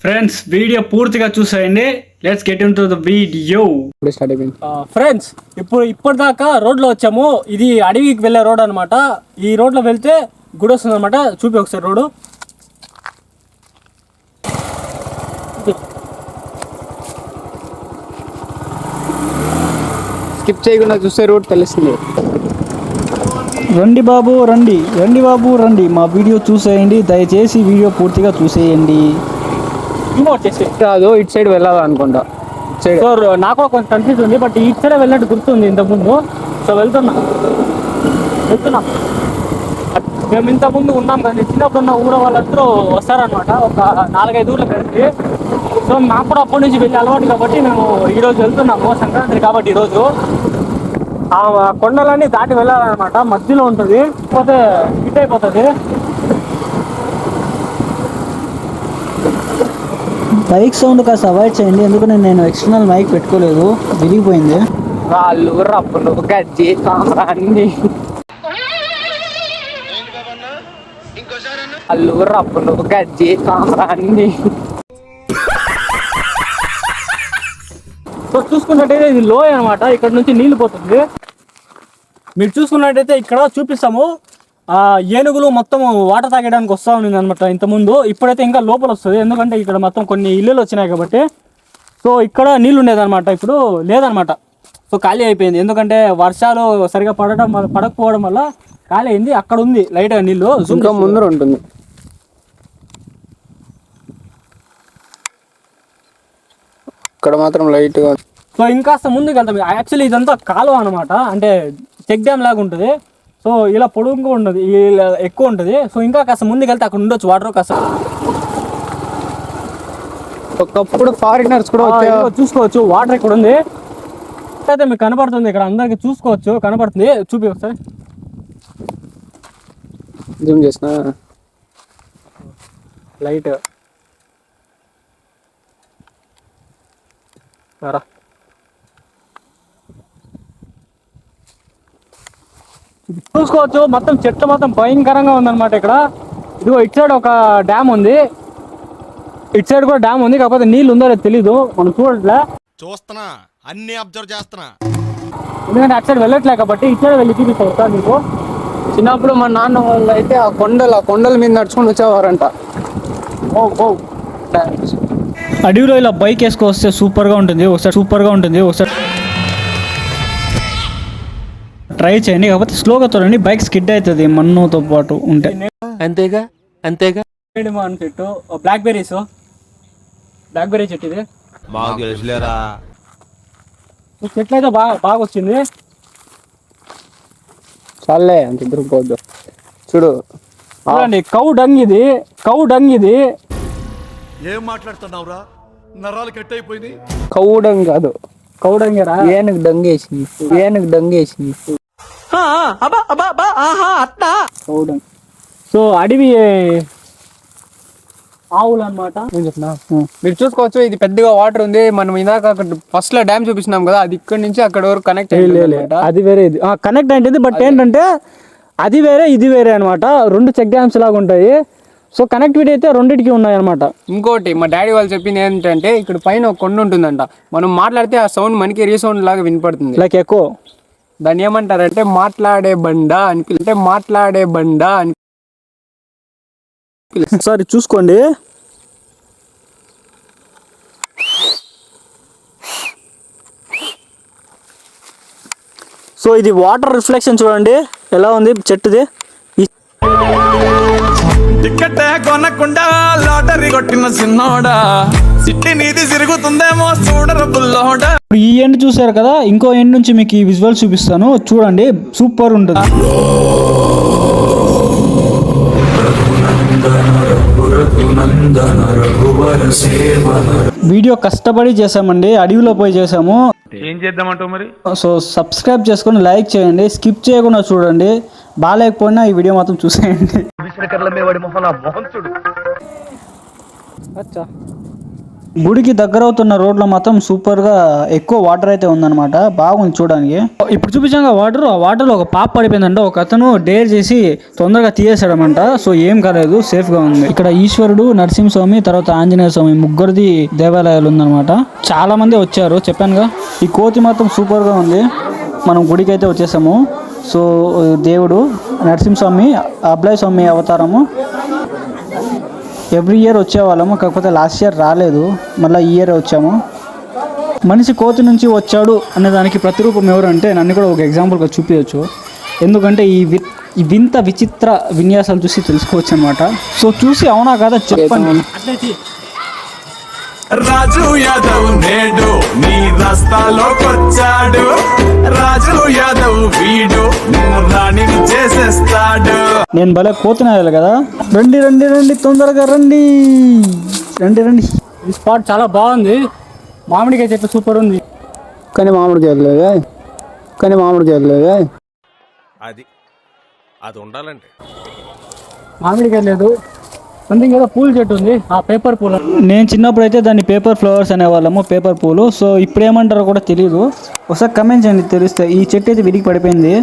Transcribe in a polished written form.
Friends video పూర్తిగా చూసేయండి. Let's get into the video. Friends ఇప్పటిదాకా రోడ్ లో వచ్చాము. ఇది అడవికి వెళ్ళే రోడ్ అనమాట. ఈ రోడ్ లో వెళ్తే గుడి వస్తుంది అనమాట. చూపి ఒకసారి రోడ్డు. స్కిప్ చేయకుండా చూస్తే రోడ్ తెలుస్తుంది. రండి బాబు రండి, రండి బాబు రండి, మా వీడియో చూసేయండి. దయచేసి వీడియో పూర్తిగా చూసేయండి. కాదు ఇటు సైడ్ వెళ్ళాలి అనుకుంటా. సో నాకు కొంచెం కన్ఫ్యూజ్ ఉంది, బట్ ఇటు సైడ్ వెళ్ళినట్టు గుర్తుంది ఇంతకుముందు. సో వెళ్తున్నా. మేము ఇంతకుముందు ఉన్నాం కానీ చిన్నప్పుడు ఉన్న ఊరు వాళ్ళందరూ వస్తారనమాట. ఒక 4-5 ఊర్లు కలిసి. సో నాకు కూడా అప్పటి నుంచి వెళ్ళి అలవాటు కాబట్టి మేము ఈరోజు వెళ్తున్నాము. సంక్రాంతి కాబట్టి ఈరోజు ఆ కొండలన్నీ దాటి వెళ్ళాలన్నమాట. మధ్యలో ఉంటుంది, పోతే హిట్ అయిపోతుంది. బైక్ సౌండ్ కాస్త అవాయిడ్ చేయండి, ఎందుకంటే నేను ఎక్స్టర్నల్ మైక్ పెట్టుకోలేదు, విరిగిపోయింది. రాళ్ళు రప్పులు గజ్జి కామరాన్ని అల్లు రప్పులు గజ్జి కామరాన్ని. సో చూసుకున్నట్టయితే ఇది లోయ అనమాట. ఇక్కడ నుంచి నీళ్ళు పోతుంది. మీరు చూసుకున్నట్టయితే ఇక్కడ చూపిస్తాము. ఏనుగులు మొత్తం వాటర్ తాగడానికి వస్తూ ఉంది అనమాట ఇంతకుముందు. ఇప్పుడైతే ఇంకా లోపల వస్తుంది, ఎందుకంటే ఇక్కడ మొత్తం కొన్ని ఇల్లులు వచ్చినాయి కాబట్టి. సో ఇక్కడ నీళ్ళు ఉండేదన్నమాట, ఇప్పుడు లేదనమాట. సో ఖాళీ అయిపోయింది, ఎందుకంటే వర్షాలు సరిగా పడకపోవడం వల్ల ఖాళీ అయింది. అక్కడ ఉంది లైట్గా నీళ్ళు, ఇంకా ముందర ఉంటుంది. ఇక్కడ మాత్రం లైట్గా. సో ఇంకాస్త ముందుకు వెళ్తాం. యాక్చువల్లీ ఇదంతా కాలువ అనమాట, అంటే చెక్ డ్యామ్ లాగా ఉంటుంది. సో ఇలా పొడుగుగా ఉంటుంది, ఇలా ఎక్కువ ఉంటుంది. సో ఇంకా కాస్త ముందుకు వెళ్తే అక్కడ ఉండొచ్చు వాటర్. కాస్త ఒకప్పుడు ఫారినర్స్ కూడా చూసుకోవచ్చు. వాటర్ ఇక్కడ ఉంది అయితే మీకు కనపడుతుంది. ఇక్కడ అందరికి చూసుకోవచ్చు, కనపడుతుంది. చూపి ఒకసారి జూమ్ చేసిన లైట్ చూసుకోవచ్చు. మొత్తం చెట్లు మొత్తం భయంకరంగా ఉందన్నమాట ఇక్కడ. ఇదిగో ఇటు సైడ్ ఒక డ్యామ్ ఉంది, ఇటు సైడ్ కూడా డ్యామ్ ఉంది. కాకపోతే నీళ్ళు ఉందో లేదో తెలీదు, మనం చూడట్లే. చూస్తున్నా, అన్ని అబ్జర్వ్ చేస్తున్నా. ఎందుకంటే అటు సైడ్ వెళ్ళట్లే కాబట్టి ఇటు సైడ్ వెళ్ళి చూపిస్తా మీకు. చిన్నప్పుడు మా నాన్న వాళ్ళు అయితే ఆ కొండల మీద నడుచుకొని వచ్చేవారంట. అడవిలో ఇలా బైక్ వేసుకొస్తే సూపర్గా ఉంటుంది. ఒకసారి ట్రై చేయండి, కాకపోతే స్లోగా తోలండి, బైక్ స్కిడ్ అవుతుంది మన్నుతో పాటు ఉంటే. అంతేగా చెట్టు బ్లాక్ బెర్రీ చెట్టు. ఇది చెట్లు అయితే బాగా వచ్చింది. చాలే అంత ఇద్దరు పోద్దు. చూడండి, కౌ డంగ్ ఇది. ఏం మాట్లాడుతున్నావురా, నరాలు కట్ అయిపోయింది. కౌడంగ్ కాదు, కౌడంగరా. ఏనుగు డంగేసింది. సో అడవి ఆవులు అనమాట. మీరు చూసుకోవచ్చు, ఇది పెద్దగా వాటర్ ఉంది. మనం ఇందాక ఫస్ట్ లో డ్యామ్ చూపిస్తున్నాం కదా, అది ఇక్కడ నుంచి అక్కడ వరకు కనెక్ట్ అది వేరే, ఇది కనెక్ట్ అయింది. బట్ ఏంటంటే అది వేరే ఇది వేరే అనమాట. 2 చెక్ డ్యామ్స్ లాగా ఉంటాయి. సో కనెక్టివిటీ అయితే రెండింటికి ఉన్నాయి అనమాట. ఇంకోటి మా డాడీ వాళ్ళు చెప్పింది ఏంటంటే, ఇక్కడ పైన ఒక కొండ ఉంటుందంట. మనం మాట్లాడితే ఆ సౌండ్ మనకి రీసౌండ్ లాగా వినపడుతుంది, లైక్ ఎక్కువ. దాన్ని ఏమంటారంటే మాట్లాడే బండ అని. ఒకసారి చూసుకోండి. సో ఇది వాటర్ రిఫ్లెక్షన్ చూడండి ఎలా ఉంది చెట్టుది. టికెట్ కొనకుండా లాటరీ కొట్టిన సిన్నోడా, సిట్టి నీది తిరుగుతుందేమో చూడరు బుల్లోడా. ఇప్పుడు ఈ ఎండ్ చూసారు కదా, ఇంకో ఎండ్ నుంచి మీకు ఈ విజువల్ చూపిస్తాను చూడండి, సూపర్ ఉంటుంది. వీడియో కష్టపడి చేసామండి, అడవిలో పోయి చేసాము. ఏం చేద్దామంటావు మరి? సో సబ్స్క్రైబ్ చేసుకొని లైక్ చేయండి, స్కిప్ చేయకుండా చూడండి. బాగాలేకపోయినా ఈ వీడియో మాత్రం చూసేయండి. గుడికి దగ్గర అవుతున్న రోడ్లో మాత్రం సూపర్ గా ఎక్కువ వాటర్ అయితే ఉందన్నమాట. బాగుంది చూడడానికి. ఇప్పుడు చూపించాక వాటర్, ఆ వాటర్ లో ఒక పాప పడిపోయిందంట. ఒక అతను డేర్ చేసి తొందరగా తీయేసాడమంట. సో ఏం కాలేదు, సేఫ్ గా ఉంది. ఇక్కడ ఈశ్వరుడు, నరసింహస్వామి, తర్వాత ఆంజనేయ స్వామి ముగ్గురిది దేవాలయాలు ఉందన్నమాట. చాలా మంది వచ్చారు చెప్పానుగా. ఈ కోతి మాత్రం సూపర్ గా ఉంది. మనం గుడికి అయితే వచ్చేసాము. సో దేవుడు నరసింహస్వామి, అబ్బాయి స్వామి అవతారము. ఎవ్రీ ఇయర్ వచ్చేవాళ్ళము, కాకపోతే లాస్ట్ ఇయర్ రాలేదు, మళ్ళీ ఈ ఇయర్ వచ్చాము. మనిషి కోతి నుంచి వచ్చాడు అనే దానికి ప్రతిరూపం ఎవరు అంటే నన్ను కూడా ఒక ఎగ్జాంపుల్గా చూపించవచ్చు. ఎందుకంటే ఈ వింత విచిత్ర విన్యాసాలు చూసి తెలుసుకోవచ్చు అనమాట. సో చూసి అవునా కదా చెప్పండి. రాజు యాదవ్ నేడు నీ రస్తాలోకొచ్చాడు. రాజు యాదవ్ వీడు నిన్ను రాణిని చేసేస్తాడు. నేను భలే కోతున్నాయాలి కదా. రండి రండి రండి, తొందరగా రండి రండి రండి. ఈ స్పాట్ చాలా బాగుంది. మామిడికాయ చెట్టు సూపర్ ఉంది. కానీ మామిడికి వెళ్ళలేదా అది ఉండాలండి. మామిడికాయ లేదు, సంథింగ్ ఏదో పూల చెట్టు ఉంది, ఆ పేపర్ పూల. నేను చిన్నప్పుడు అయితే దాన్ని పేపర్ ఫ్లవర్స్ అనేవాళ్ళము, పేపర్ పూలు. సో ఇప్పుడు ఏమంటారో కూడా తెలియదు. ఒకసారి కమెంట్ చేయండి తెలిస్తే. ఈ చెట్టు అయితే విరిగి పడిపోయింది.